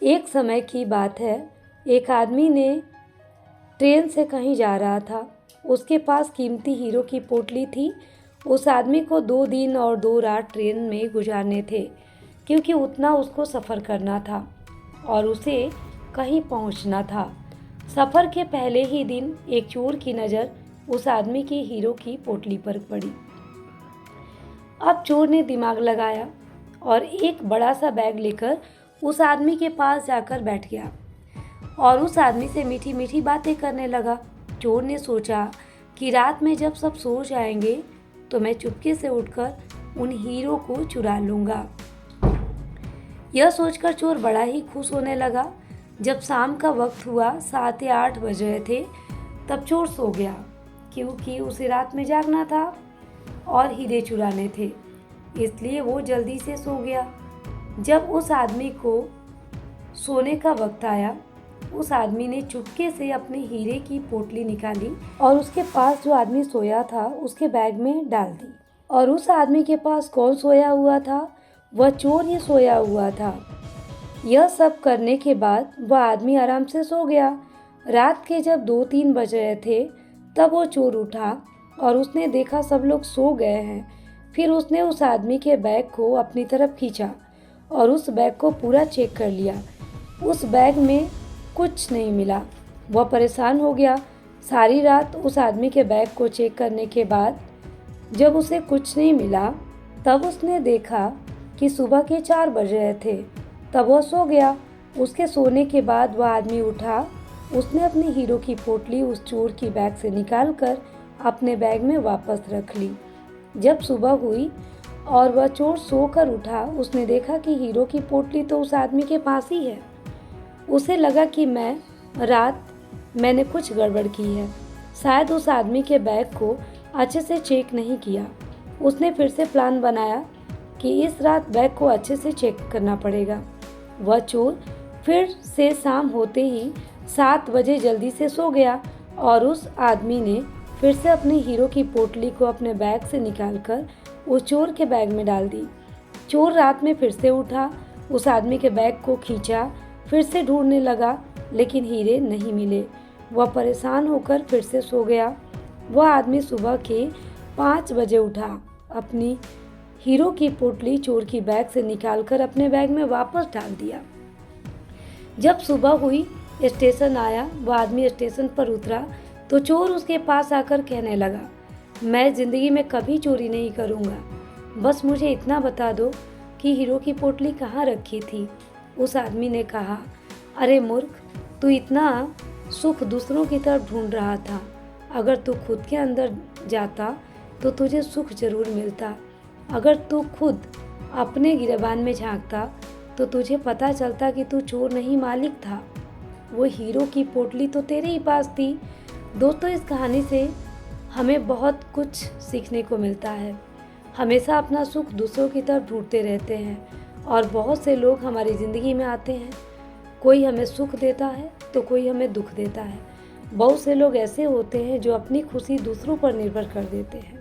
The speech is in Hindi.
एक समय की बात है, एक आदमी ने ट्रेन से कहीं जा रहा था। उसके पास कीमती हीरो की पोटली थी। उस आदमी को 2 दिन और 2 रात ट्रेन में गुजारने थे, क्योंकि उतना उसको सफ़र करना था और उसे कहीं पहुंचना था। सफ़र के पहले ही दिन एक चोर की नज़र उस आदमी की हीरो की पोटली पर पड़ी। अब चोर ने दिमाग लगाया और एक बड़ा सा बैग लेकर उस आदमी के पास जाकर बैठ गया और उस आदमी से मीठी मीठी बातें करने लगा। चोर ने सोचा कि रात में जब सब सो जाएंगे तो मैं चुपके से उठकर उन हीरो को चुरा लूँगा। यह सोचकर चोर बड़ा ही खुश होने लगा। जब शाम का वक्त हुआ, 7 या 8 बज रहे थे, तब चोर सो गया, क्योंकि उसे रात में जागना था और हीरे चुराने थे, इसलिए वो जल्दी से सो गया। जब उस आदमी को सोने का वक्त आया, उस आदमी ने चुपके से अपने हीरे की पोटली निकाली और उसके पास जो आदमी सोया था उसके बैग में डाल दी। और उस आदमी के पास कौन सोया हुआ था? वह चोर ही सोया हुआ था। यह सब करने के बाद वह आदमी आराम से सो गया। रात के जब 2-3 बज रहे थे, तब वो चोर उठा और उसने देखा सब लोग सो गए हैं। फिर उसने उस आदमी के बैग को अपनी तरफ खींचा और उस बैग को पूरा चेक कर लिया। उस बैग में कुछ नहीं मिला। वह परेशान हो गया। सारी रात उस आदमी के बैग को चेक करने के बाद जब उसे कुछ नहीं मिला, तब उसने देखा कि सुबह के 4 बज रहे थे। तब वह सो गया। उसके सोने के बाद वह आदमी उठा। उसने अपनी हीरो की पोटली उस चोर की बैग से निकालकर अपने बैग में वापस रख ली। जब सुबह हुई और वह चोर सोकर उठा, उसने देखा कि हीरो की पोटली तो उस आदमी के पास ही है। उसे लगा कि मैंने कुछ गड़बड़ की है। शायद उस आदमी के बैग को अच्छे से चेक नहीं किया। उसने फिर से प्लान बनाया कि इस रात बैग को अच्छे से चेक करना पड़ेगा। वह चोर फिर से शाम होते ही 7 बजे जल्दी से सो गया और उस आदमी ने फिर से अपने हीरो की पोटली को अपने बैग से निकालकर उस चोर के बैग में डाल दी। चोर रात में फिर से उठा, उस आदमी के बैग को खींचा, फिर से ढूंढने लगा, लेकिन हीरे नहीं मिले। वह परेशान होकर फिर से सो गया। वह आदमी सुबह के 5 बजे उठा, अपनी हीरो की पोटली चोर की बैग से निकालकर अपने बैग में वापस डाल दिया। जब सुबह हुई, स्टेशन आया, वह आदमी स्टेशन पर उतरा तो चोर उसके पास आकर कहने लगा, मैं ज़िंदगी में कभी चोरी नहीं करूँगा, बस मुझे इतना बता दो कि हीरो की पोटली कहाँ रखी थी। उस आदमी ने कहा, अरे मूर्ख, तू इतना सुख दूसरों की तरफ ढूंढ रहा था। अगर तू खुद के अंदर जाता तो तुझे सुख जरूर मिलता। अगर तू खुद अपने गिरेबान में झांकता तो तुझे पता चलता कि तू चोर नहीं मालिक था। वो हीरो की पोटली तो तेरे ही पास थी। दोस्तों, इस कहानी से हमें बहुत कुछ सीखने को मिलता है। हमेशा अपना सुख दूसरों की तरफ ढूंढते रहते हैं और बहुत से लोग हमारी ज़िंदगी में आते हैं। कोई हमें सुख देता है तो कोई हमें दुख देता है। बहुत से लोग ऐसे होते हैं जो अपनी खुशी दूसरों पर निर्भर कर देते हैं।